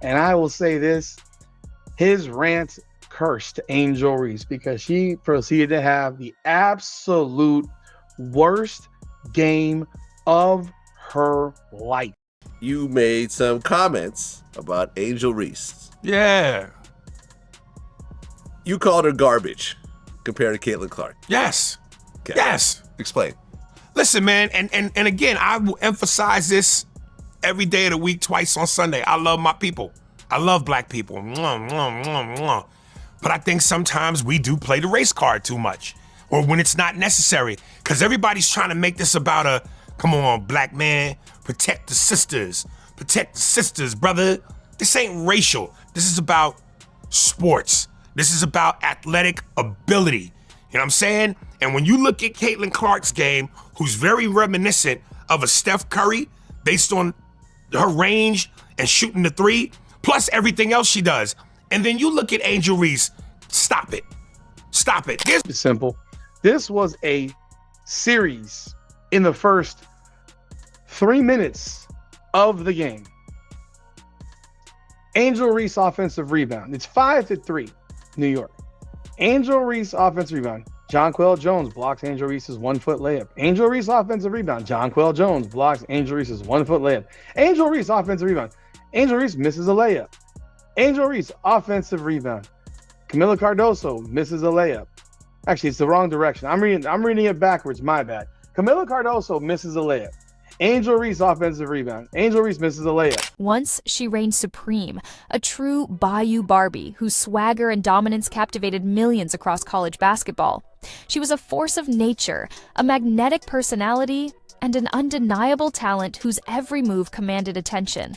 And I will say this, his rant cursed Angel Reese because she proceeded to have the absolute worst game of her life. You made some comments about Angel Reese. Yeah. You called her garbage compared to Caitlin Clark. Yes. Okay. Yes. Explain. Listen, man, and again, I will emphasize this every day of the week, twice on Sunday. I love my people. I love black people. Mwah, mwah, mwah, mwah. But I think sometimes we do play the race card too much, or when it's not necessary, because everybody's trying to make this about a, come on, black man, protect the sisters, brother. This ain't racial. This is about sports. This is about athletic ability. You know what I'm saying? And when you look at Caitlin Clark's game, who's very reminiscent of a Steph Curry based on her range and shooting the three, plus everything else she does. And then you look at Angel Reese, stop it. Stop it. It's simple. This was a series in the first 3 minutes of the game. Angel Reese offensive rebound. It's 5-3, New York. Angel Reese offensive rebound. Jonquel Jones blocks Angel Reese's 1 foot layup. Angel Reese offensive rebound. Jonquel Jones blocks Angel Reese's 1 foot layup. Angel Reese offensive rebound. Angel Reese misses a layup. Angel Reese offensive rebound. Camila Cardoso misses a layup. Actually, it's the wrong direction. I'm reading it backwards. My bad. Camila Cardoso misses a layup. Angel Reese offensive rebound. Angel Reese misses a layup. Once she reigned supreme, a true Bayou Barbie whose swagger and dominance captivated millions across college basketball. She was a force of nature, a magnetic personality, and an undeniable talent whose every move commanded attention.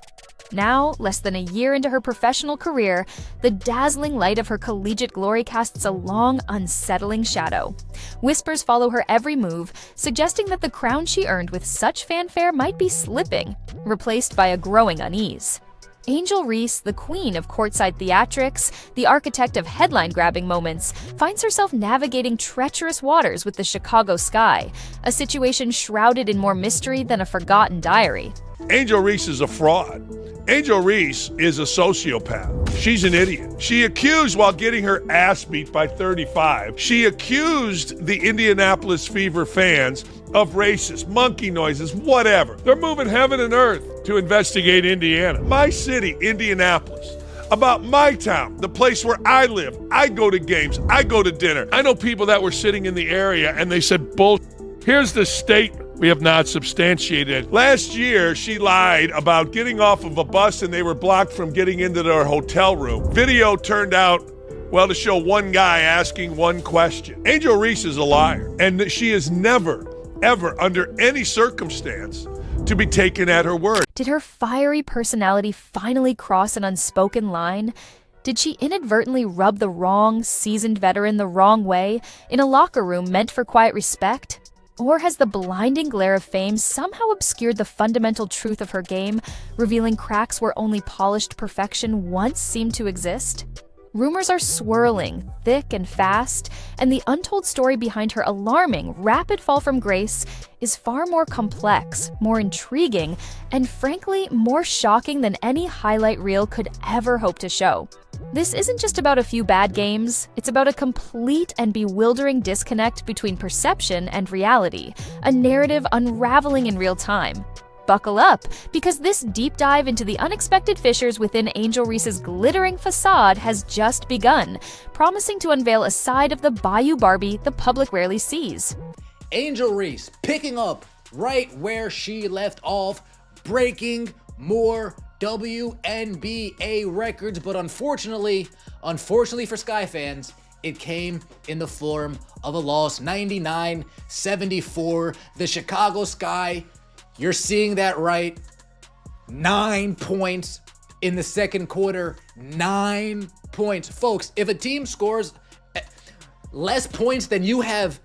Now, less than a year into her professional career, the dazzling light of her collegiate glory casts a long, unsettling shadow. Whispers follow her every move, suggesting that the crown she earned with such fanfare might be slipping, replaced by a growing unease. Angel Reese, the queen of courtside theatrics, the architect of headline-grabbing moments, finds herself navigating treacherous waters with the Chicago sky, a situation shrouded in more mystery than a forgotten diary. Angel Reese is a fraud. Angel Reese is a sociopath. She's an idiot. She accused, while getting her ass beat by 35, she accused the Indianapolis Fever fans of racist, monkey noises, whatever. They're moving heaven and earth to investigate Indiana. My city, Indianapolis. About my town, the place where I live. I go to games. I go to dinner. I know people that were sitting in the area and they said, bull. Here's the statement. We have not substantiated. Last year, she lied about getting off of a bus and they were blocked from getting into their hotel room. Video turned out, well, to show one guy asking one question. Angel Reese is a liar, and she is never, ever, under any circumstance, to be taken at her word. Did her fiery personality finally cross an unspoken line? Did she inadvertently rub the wrong, seasoned veteran the wrong way in a locker room meant for quiet respect? Or has the blinding glare of fame somehow obscured the fundamental truth of her game, revealing cracks where only polished perfection once seemed to exist? Rumors are swirling, thick and fast, and the untold story behind her alarming, rapid fall from grace is far more complex, more intriguing, and frankly, more shocking than any highlight reel could ever hope to show. This isn't just about a few bad games, it's about a complete and bewildering disconnect between perception and reality, a narrative unraveling in real time. Buckle up, because this deep dive into the unexpected fissures within Angel Reese's glittering facade has just begun, promising to unveil a side of the Bayou Barbie the public rarely sees. Angel Reese picking up right where she left off, breaking more WNBA records, but unfortunately for Sky fans, it came in the form of a loss, 99-74. The Chicago Sky, you're seeing that right, 9 points in the second quarter, 9 points. Folks, if a team scores less points than you have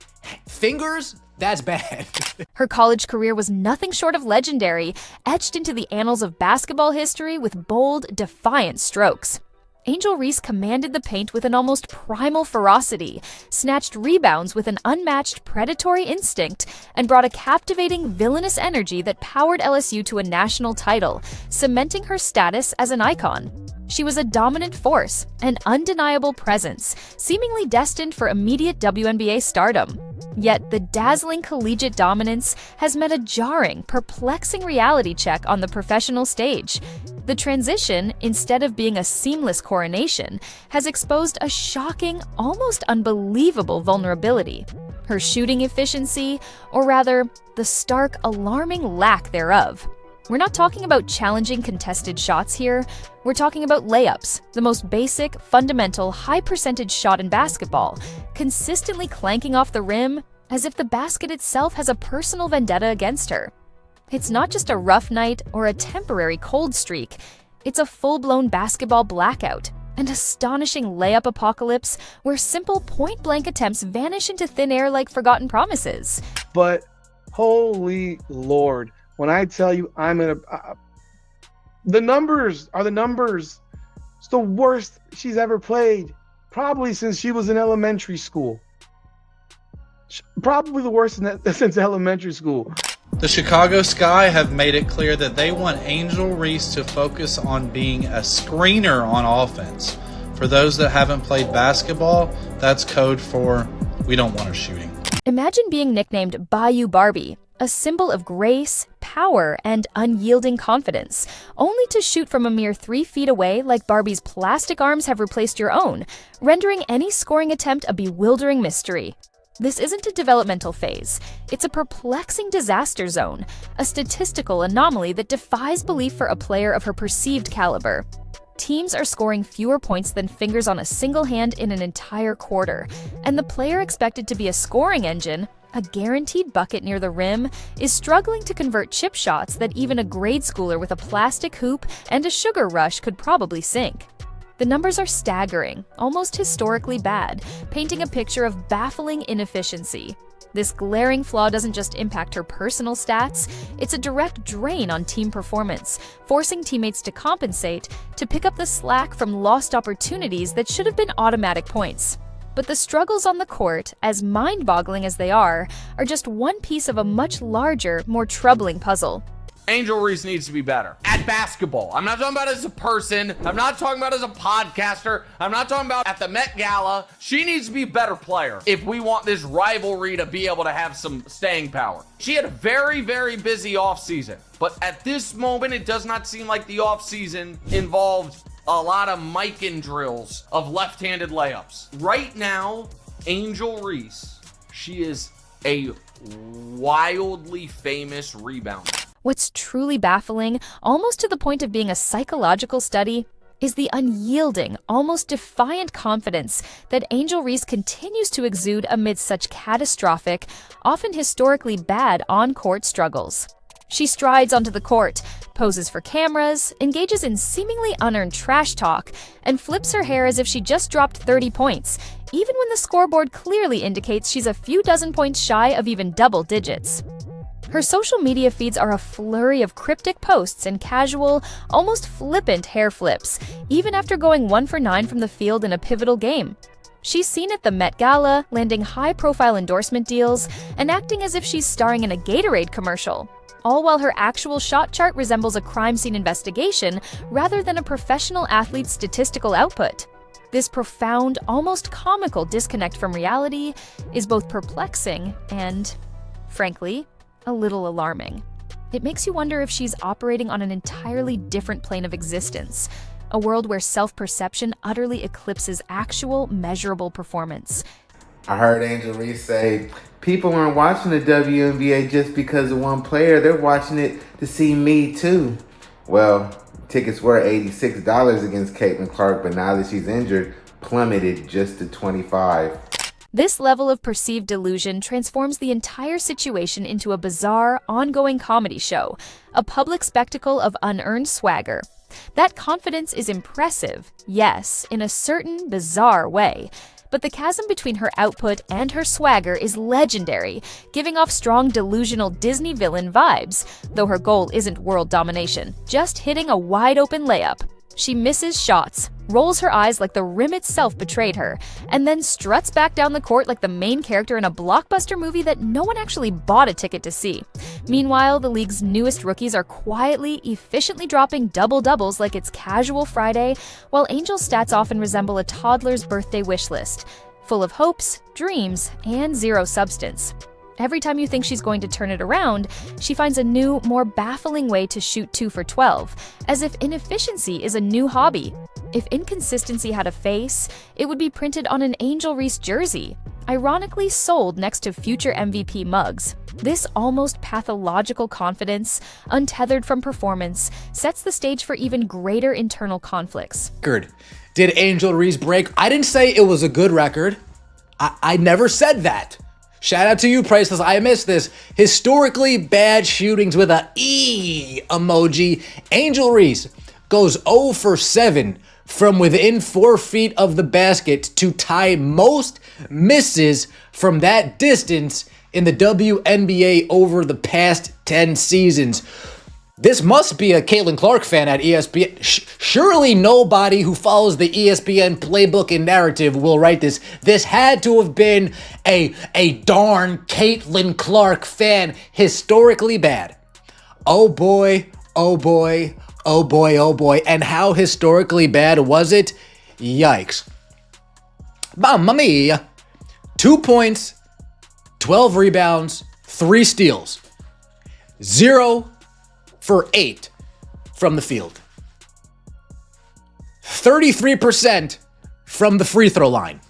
fingers, that's bad. Her college career was nothing short of legendary, etched into the annals of basketball history with bold, defiant strokes. Angel Reese commanded the paint with an almost primal ferocity, snatched rebounds with an unmatched predatory instinct, and brought a captivating villainous energy that powered LSU to a national title, cementing her status as an icon. She was a dominant force, an undeniable presence, seemingly destined for immediate WNBA stardom. Yet the dazzling collegiate dominance has met a jarring, perplexing reality check on the professional stage. The transition, instead of being a seamless coronation, has exposed a shocking, almost unbelievable vulnerability. Her shooting efficiency, or rather, the stark, alarming lack thereof. We're not talking about challenging contested shots here. We're talking about layups, the most basic, fundamental, high-percentage shot in basketball, consistently clanking off the rim as if the basket itself has a personal vendetta against her. It's not just a rough night or a temporary cold streak. It's a full-blown basketball blackout, an astonishing layup apocalypse where simple point-blank attempts vanish into thin air like forgotten promises. But holy Lord, when I tell you the numbers are the numbers. It's the worst she's ever played, probably since she was in elementary school. Probably the worst since elementary school. The Chicago Sky have made it clear that they want Angel Reese to focus on being a screener on offense. For those that haven't played basketball, that's code for we don't want her shooting. Imagine being nicknamed Bayou Barbie, a symbol of grace, power, and unyielding confidence, only to shoot from a mere 3 feet away like Barbie's plastic arms have replaced your own, rendering any scoring attempt a bewildering mystery. This isn't a developmental phase. It's a perplexing disaster zone, a statistical anomaly that defies belief for a player of her perceived caliber. Teams are scoring fewer points than fingers on a single hand in an entire quarter, and the player expected to be a scoring engine, a guaranteed bucket near the rim, is struggling to convert chip shots that even a grade schooler with a plastic hoop and a sugar rush could probably sink. The numbers are staggering, almost historically bad, painting a picture of baffling inefficiency. This glaring flaw doesn't just impact her personal stats, it's a direct drain on team performance, forcing teammates to compensate, to pick up the slack from lost opportunities that should have been automatic points. But the struggles on the court, as mind-boggling as they are just one piece of a much larger, more troubling puzzle. Angel Reese needs to be better at basketball. I'm not talking about as a person. I'm not talking about as a podcaster. I'm not talking about at the Met Gala. She needs to be a better player if we want this rivalry to be able to have some staying power. She had a very, very busy offseason, but at this moment, it does not seem like the offseason involved a lot of mic-in drills of left-handed layups. Right now, Angel Reese, she is a wildly famous rebounder. What's truly baffling, almost to the point of being a psychological study, is the unyielding, almost defiant confidence that Angel Reese continues to exude amid such catastrophic, often historically bad on-court struggles. She strides onto the court, poses for cameras, engages in seemingly unearned trash talk, and flips her hair as if she just dropped 30 points, even when the scoreboard clearly indicates she's a few dozen points shy of even double digits. Her social media feeds are a flurry of cryptic posts and casual, almost flippant hair flips, even after going 1 for 9 from the field in a pivotal game. She's seen at the Met Gala, landing high-profile endorsement deals, and acting as if she's starring in a Gatorade commercial, all while her actual shot chart resembles a crime scene investigation rather than a professional athlete's statistical output. This profound, almost comical disconnect from reality is both perplexing and, frankly, a little alarming. It makes you wonder if she's operating on an entirely different plane of existence, a world where self-perception utterly eclipses actual, measurable performance. I heard Angel Reese say, people aren't watching the WNBA just because of one player, they're watching it to see me too. Well, tickets were $86 against Caitlin Clark, but now that she's injured, plummeted just to $25. This level of perceived delusion transforms the entire situation into a bizarre, ongoing comedy show, a public spectacle of unearned swagger. That confidence is impressive, yes, in a certain bizarre way, but the chasm between her output and her swagger is legendary, giving off strong delusional Disney villain vibes, though her goal isn't world domination, just hitting a wide-open layup. She misses shots, rolls her eyes like the rim itself betrayed her, and then struts back down the court like the main character in a blockbuster movie that no one actually bought a ticket to see. Meanwhile, the league's newest rookies are quietly, efficiently dropping double-doubles like it's casual Friday, while Angel's stats often resemble a toddler's birthday wish list, full of hopes, dreams, and zero substance. Every time you think she's going to turn it around, she finds a new, more baffling way to shoot 2 for 12, as if inefficiency is a new hobby. If inconsistency had a face, it would be printed on an Angel Reese jersey, ironically sold next to future MVP mugs. This almost pathological confidence, untethered from performance, sets the stage for even greater internal conflicts. Did Angel Reese break? I didn't say it was a good record. I never said that. Shout out to you, Priceless. I missed this. Historically bad shootings with a E emoji. Angel Reese goes 0 for 7 from within 4 feet of the basket to tie most misses from that distance in the WNBA over the past 10 seasons. This must be a Caitlin Clark fan at ESPN. Surely nobody who follows the ESPN playbook and narrative will write this. This had to have been a darn Caitlin Clark fan. Historically bad. Oh boy, oh boy, oh boy, oh boy. And how historically bad was it? Yikes. Mamma mia. 2 points, 12 rebounds, 3 steals. 0 for 8 from the field. 33% from the free throw line.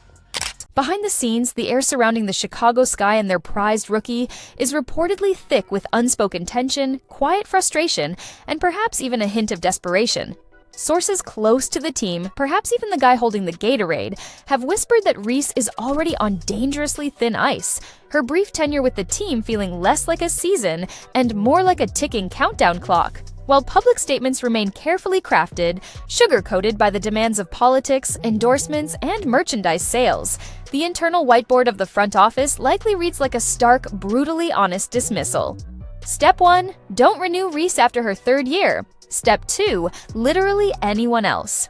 Behind the scenes, the air surrounding the Chicago Sky and their prized rookie is reportedly thick with unspoken tension, quiet frustration, and perhaps even a hint of desperation. Sources close to the team, perhaps even the guy holding the Gatorade, have whispered that Reese is already on dangerously thin ice, her brief tenure with the team feeling less like a season and more like a ticking countdown clock. While public statements remain carefully crafted, sugar-coated by the demands of politics, endorsements, and merchandise sales, the internal whiteboard of the front office likely reads like a stark, brutally honest dismissal. Step 1, don't renew Reese after her 3rd year. Step 2, literally anyone else.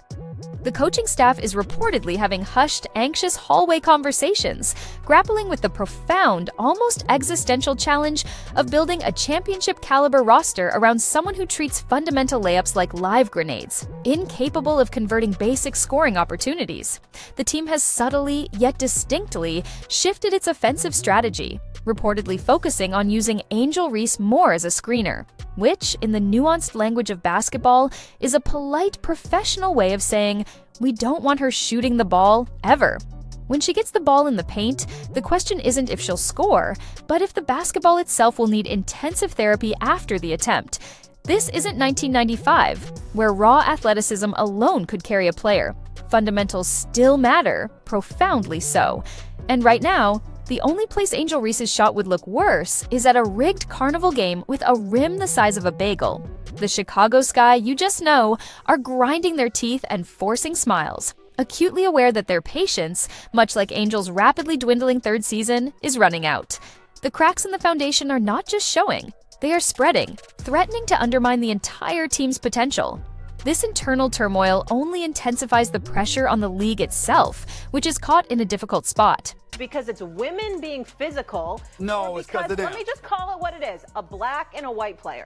The coaching staff is reportedly having hushed, anxious hallway conversations, grappling with the profound, almost existential challenge of building a championship-caliber roster around someone who treats fundamental layups like live grenades, incapable of converting basic scoring opportunities. The team has subtly, yet distinctly, shifted its offensive strategy, reportedly focusing on using Angel Reese more as a screener, which, in the nuanced language of basketball, is a polite, professional way of saying, we don't want her shooting the ball, ever. When she gets the ball in the paint, the question isn't if she'll score, but if the basketball itself will need intensive therapy after the attempt. This isn't 1995, where raw athleticism alone could carry a player. Fundamentals still matter, profoundly so. And right now, the only place Angel Reese's shot would look worse is at a rigged carnival game with a rim the size of a bagel. The Chicago Sky, you just know, are grinding their teeth and forcing smiles, acutely aware that their patience, much like Angel's rapidly dwindling 3rd season, is running out. The cracks in the foundation are not just showing, they are spreading, threatening to undermine the entire team's potential. This internal turmoil only intensifies the pressure on the league itself, which is caught in a difficult spot. Because it's women being physical. No, it's because of them. Let me just call it what it is, a black and a white player.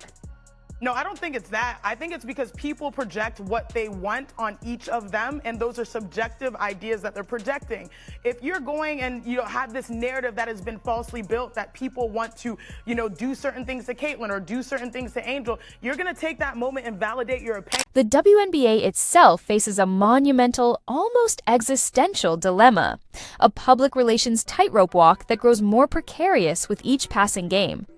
No, I don't think it's that. I think it's because people project what they want on each of them, and those are subjective ideas that they're projecting. If you're going and have this narrative that has been falsely built that people want to, do certain things to Caitlin or do certain things to Angel, you're gonna take that moment and validate your opinion. The WNBA itself faces a monumental, almost existential dilemma, a public relations tightrope walk that grows more precarious with each passing game.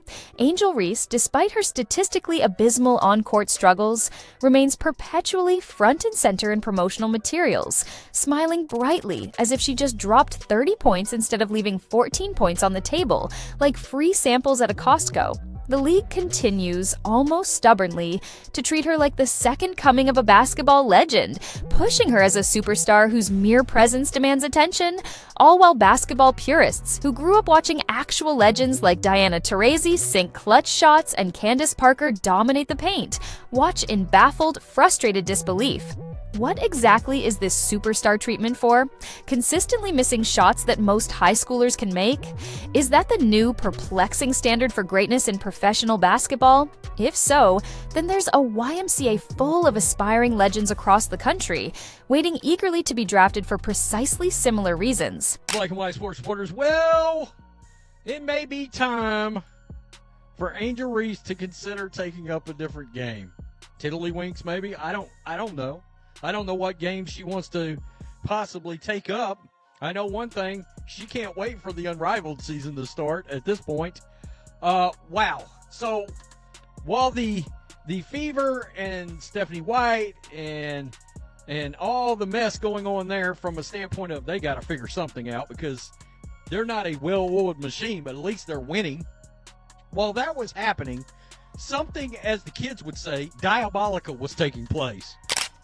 Angel Reese, despite her statistically abysmal on-court struggles, remains perpetually front and center in promotional materials, smiling brightly as if she just dropped 30 points instead of leaving 14 points on the table, like free samples at a Costco. The league continues, almost stubbornly, to treat her like the second coming of a basketball legend, pushing her as a superstar whose mere presence demands attention, all while basketball purists who grew up watching actual legends like Diana Taurasi sink clutch shots and Candace Parker dominate the paint watch in baffled, frustrated disbelief. What exactly is this superstar treatment for? Consistently missing shots that most high schoolers can make? Is that the new perplexing standard for greatness in professional basketball? If so, then there's a YMCA full of aspiring legends across the country, waiting eagerly to be drafted for precisely similar reasons. Black and white sports supporters, well, it may be time for Angel Reese to consider taking up a different game. Tiddlywinks, maybe? I don't know. I don't know what game she wants to possibly take up. I know one thing, she can't wait for the Unrivaled season to start at this point. Wow. So while the Fever and Stephanie White and all the mess going on there from a standpoint of they got to figure something out because they're not a well-oiled machine, but at least they're winning. While that was happening, something, as the kids would say, diabolical was taking place.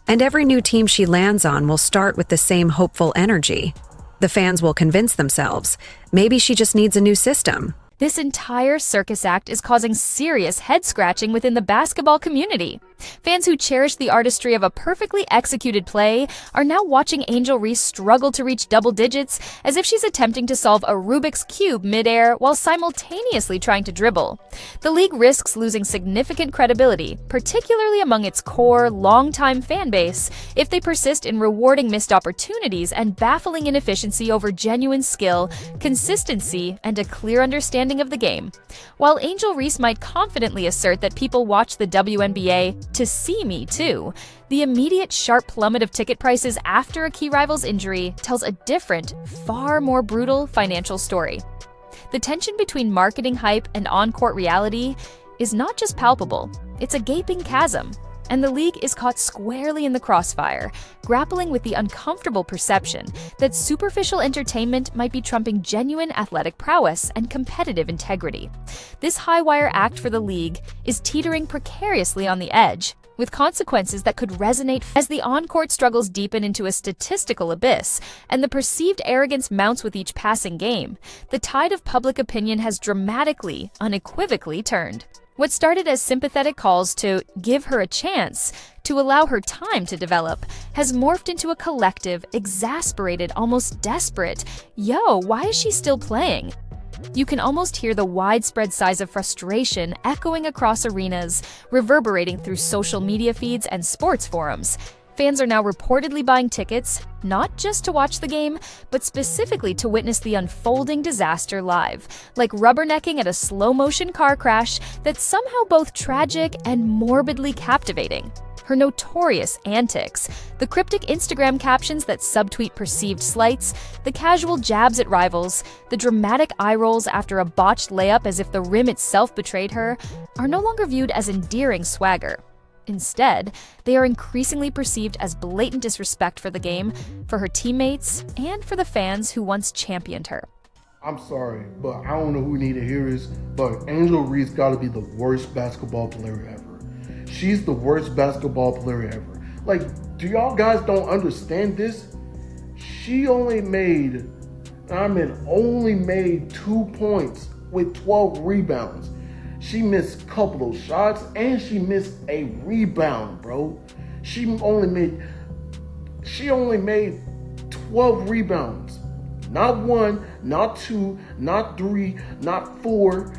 And every new team she lands on will start with the same hopeful energy. The fans will convince themselves, maybe she just needs a new system. This entire circus act is causing serious head-scratching within the basketball community. Fans who cherish the artistry of a perfectly executed play are now watching Angel Reese struggle to reach double digits as if she's attempting to solve a Rubik's Cube midair while simultaneously trying to dribble. The league risks losing significant credibility, particularly among its core, long-time fan base, if they persist in rewarding missed opportunities and baffling inefficiency over genuine skill, consistency, and a clear understanding of the game. While Angel Reese might confidently assert that people watch the WNBA to see me too, the immediate sharp plummet of ticket prices after a key rival's injury tells a different, far more brutal financial story. The tension between marketing hype and on-court reality is not just palpable, it's a gaping chasm. And the league is caught squarely in the crossfire, grappling with the uncomfortable perception that superficial entertainment might be trumping genuine athletic prowess and competitive integrity. This high-wire act for the league is teetering precariously on the edge, with consequences that could resonate as the on-court struggles deepen into a statistical abyss, and the perceived arrogance mounts with each passing game. The tide of public opinion has dramatically, unequivocally turned. What started as sympathetic calls to give her a chance, to allow her time to develop, has morphed into a collective, exasperated, almost desperate, "Yo, why is she still playing?" You can almost hear the widespread sighs of frustration echoing across arenas, reverberating through social media feeds and sports forums. Fans are now reportedly buying tickets, not just to watch the game, but specifically to witness the unfolding disaster live, like rubbernecking at a slow-motion car crash that's somehow both tragic and morbidly captivating. Her notorious antics, the cryptic Instagram captions that subtweet perceived slights, the casual jabs at rivals, the dramatic eye rolls after a botched layup as if the rim itself betrayed her, are no longer viewed as endearing swagger. Instead, they are increasingly perceived as blatant disrespect for the game, for her teammates, and for the fans who once championed her. I'm sorry, but I don't know who need to hear this, but Angel Reese gotta be the worst basketball player ever. She's the worst basketball player ever. Like, do y'all guys don't understand this? She only made 2 points with 12 rebounds. She missed a couple of shots and she missed a rebound, bro. She only made 12 rebounds. Not 1, not 2, not 3, not 4,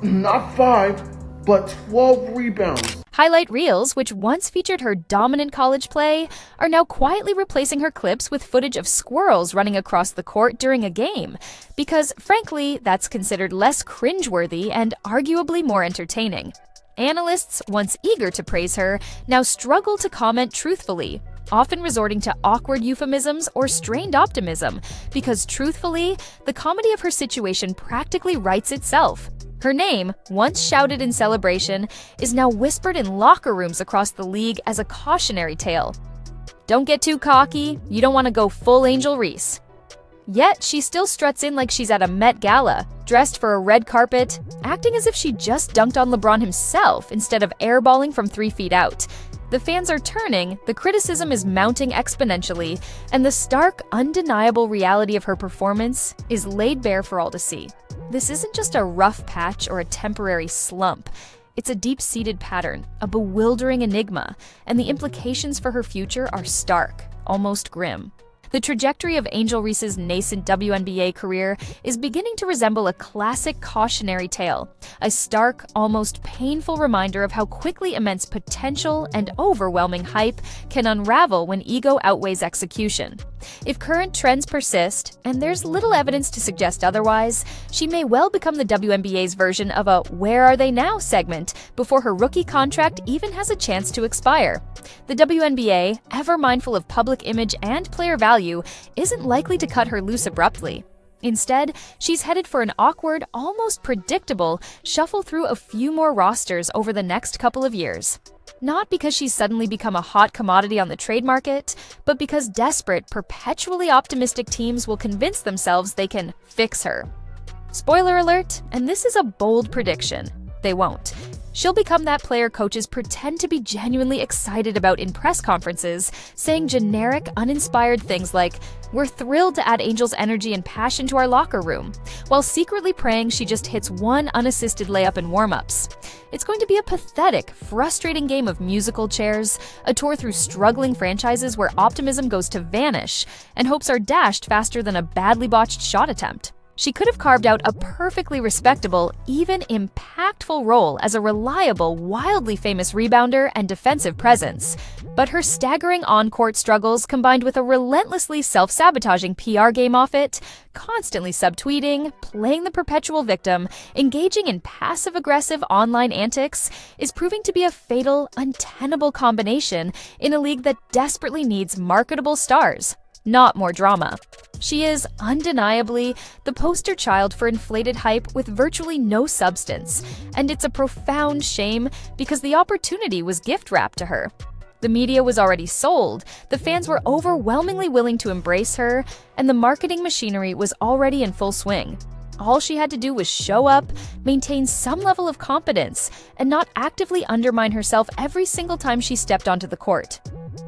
not 5, but 12 rebounds. Highlight reels, which once featured her dominant college play, are now quietly replacing her clips with footage of squirrels running across the court during a game, because, frankly, that's considered less cringeworthy and arguably more entertaining. Analysts, once eager to praise her, now struggle to comment truthfully, often resorting to awkward euphemisms or strained optimism, because truthfully, the comedy of her situation practically writes itself. Her name, once shouted in celebration, is now whispered in locker rooms across the league as a cautionary tale. Don't get too cocky, you don't want to go full Angel Reese. Yet, she still struts in like she's at a Met Gala, dressed for a red carpet, acting as if she just dunked on LeBron himself instead of airballing from 3 feet out. The fans are turning, the criticism is mounting exponentially, and the stark, undeniable reality of her performance is laid bare for all to see. This isn't just a rough patch or a temporary slump. It's a deep-seated pattern, a bewildering enigma, and the implications for her future are stark, almost grim. The trajectory of Angel Reese's nascent WNBA career is beginning to resemble a classic cautionary tale, a stark, almost painful reminder of how quickly immense potential and overwhelming hype can unravel when ego outweighs execution. If current trends persist, and there's little evidence to suggest otherwise, she may well become the WNBA's version of a "Where Are They Now?" segment before her rookie contract even has a chance to expire. The WNBA, ever mindful of public image and player value, isn't likely to cut her loose abruptly. Instead, she's headed for an awkward, almost predictable shuffle through a few more rosters over the next couple of years. Not because she's suddenly become a hot commodity on the trade market, but because desperate, perpetually optimistic teams will convince themselves they can fix her. Spoiler alert, and this is a bold prediction: they won't. She'll become that player coaches pretend to be genuinely excited about in press conferences, saying generic, uninspired things like, "We're thrilled to add Angel's energy and passion to our locker room," while secretly praying she just hits one unassisted layup in warm-ups. It's going to be a pathetic, frustrating game of musical chairs, a tour through struggling franchises where optimism goes to vanish, and hopes are dashed faster than a badly botched shot attempt. She could have carved out a perfectly respectable, even impactful role as a reliable, wildly famous rebounder and defensive presence. But her staggering on-court struggles combined with a relentlessly self-sabotaging PR game off it, constantly subtweeting, playing the perpetual victim, engaging in passive-aggressive online antics, is proving to be a fatal, untenable combination in a league that desperately needs marketable stars, not more drama. She is undeniably the poster child for inflated hype with virtually no substance, and it's a profound shame because the opportunity was gift-wrapped to her. The media was already sold, the fans were overwhelmingly willing to embrace her, and the marketing machinery was already in full swing. All she had to do was show up, maintain some level of competence, and not actively undermine herself every single time she stepped onto the court.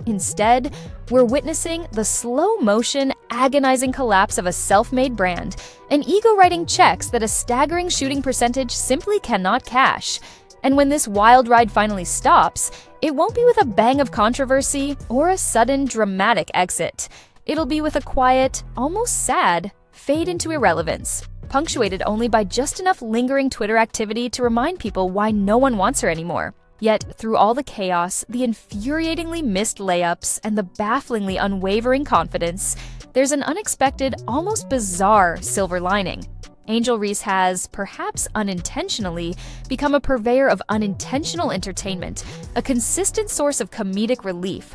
Instead, we're witnessing the slow-motion, agonizing collapse of a self-made brand, an ego writing checks that a staggering shooting percentage simply cannot cash. And when this wild ride finally stops, it won't be with a bang of controversy or a sudden, dramatic exit. It'll be with a quiet, almost sad, fade into irrelevance, punctuated only by just enough lingering Twitter activity to remind people why no one wants her anymore. Yet, through all the chaos, the infuriatingly missed layups, and the bafflingly unwavering confidence, there's an unexpected, almost bizarre silver lining. Angel Reese has, perhaps unintentionally, become a purveyor of unintentional entertainment, a consistent source of comedic relief.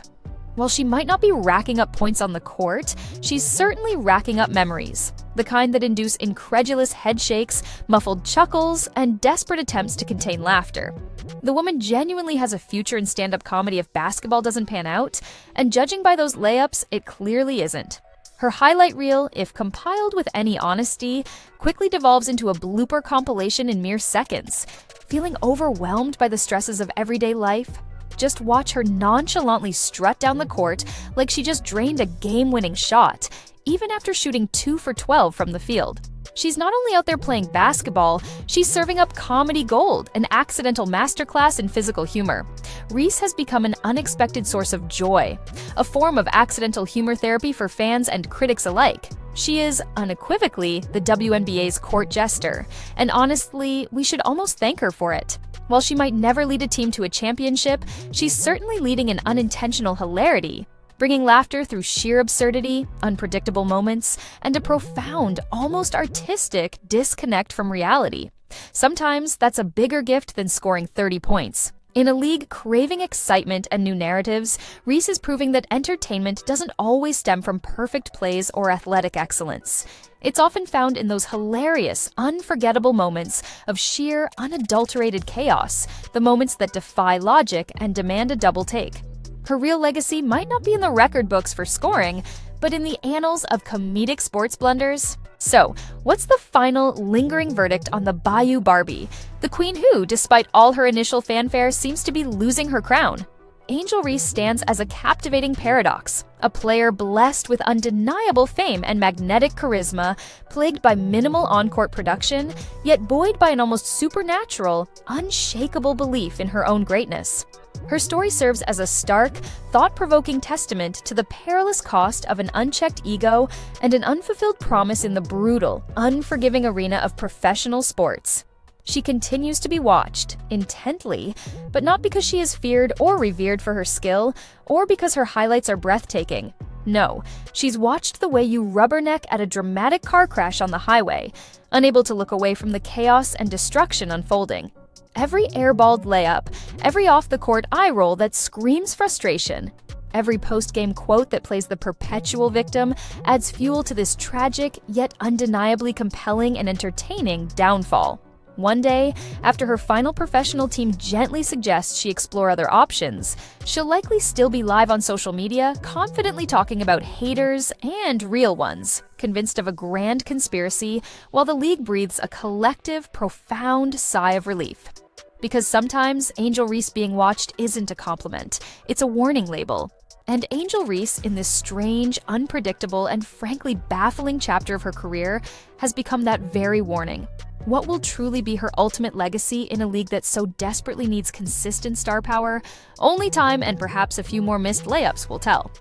While she might not be racking up points on the court, she's certainly racking up memories, the kind that induce incredulous head shakes, muffled chuckles, and desperate attempts to contain laughter. The woman genuinely has a future in stand-up comedy if basketball doesn't pan out, and judging by those layups, it clearly isn't. Her highlight reel, if compiled with any honesty, quickly devolves into a blooper compilation in mere seconds. Feeling overwhelmed by the stresses of everyday life? Just watch her nonchalantly strut down the court like she just drained a game-winning shot, even after shooting 2 for 12 from the field. She's not only out there playing basketball, she's serving up comedy gold, an accidental masterclass in physical humor. Reese has become an unexpected source of joy, a form of accidental humor therapy for fans and critics alike. She is, unequivocally, the WNBA's court jester, and honestly, we should almost thank her for it. While she might never lead a team to a championship, she's certainly leading an unintentional hilarity, bringing laughter through sheer absurdity, unpredictable moments, and a profound, almost artistic disconnect from reality. Sometimes that's a bigger gift than scoring 30 points. In a league craving excitement and new narratives, Reese is proving that entertainment doesn't always stem from perfect plays or athletic excellence. It's often found in those hilarious, unforgettable moments of sheer, unadulterated chaos, the moments that defy logic and demand a double take. Her real legacy might not be in the record books for scoring, but in the annals of comedic sports blunders. So, what's the final, lingering verdict on the Bayou Barbie, the queen who, despite all her initial fanfare, seems to be losing her crown? Angel Reese stands as a captivating paradox, a player blessed with undeniable fame and magnetic charisma, plagued by minimal on-court production, yet buoyed by an almost supernatural, unshakable belief in her own greatness. Her story serves as a stark, thought-provoking testament to the perilous cost of an unchecked ego and an unfulfilled promise in the brutal, unforgiving arena of professional sports. She continues to be watched, intently, but not because she is feared or revered for her skill, or because her highlights are breathtaking. No, she's watched the way you rubberneck at a dramatic car crash on the highway, unable to look away from the chaos and destruction unfolding. Every airballed layup, every off-the-court eye roll that screams frustration, every post-game quote that plays the perpetual victim adds fuel to this tragic, yet undeniably compelling and entertaining downfall. One day, after her final professional team gently suggests she explore other options, she'll likely still be live on social media, confidently talking about haters and real ones, convinced of a grand conspiracy, while the league breathes a collective, profound sigh of relief. Because sometimes Angel Reese being watched isn't a compliment, it's a warning label. And Angel Reese, in this strange, unpredictable, and frankly baffling chapter of her career, has become that very warning. What will truly be her ultimate legacy in a league that so desperately needs consistent star power? Only time and perhaps a few more missed layups will tell.